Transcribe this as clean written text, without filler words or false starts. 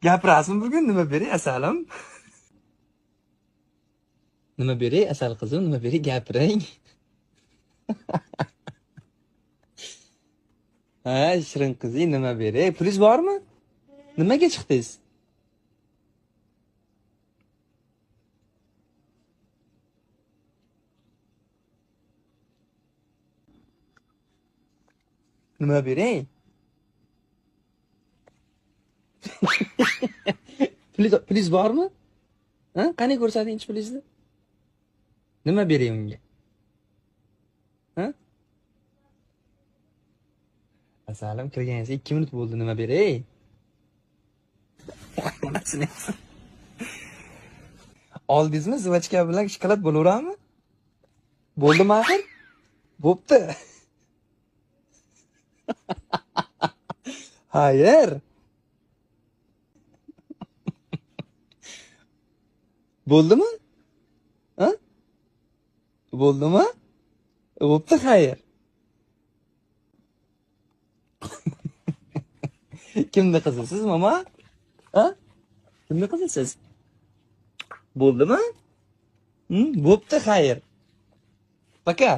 Gapirasizmi bugun? Nima beray, asalim? Nima beray, asal qizim? Nima beray, gapiring. Ha, shirin qizing, nima beray? Pulingiz bormi? Nimaga chiqdingiz? Nima beray? Pulingiz bormi? Ha? Qani ko'rsatingchi pulingizni? Nima beray unga? Ha? Asalim, kirganingizga 2 minut bo'ldi, nima beray? Oldingizmi zivachka bilan shokolad bo'laveradimi? Bo'ldimi axir? Bo'pti. Xayr. Bo'ldimi? Ha? Bo'ldimi? Bo'pti, xayr. Kimni qizisiz, mama? Ha? Kimni qizisiz? Bo'ldimi? Bo'pti, xayr. Пока.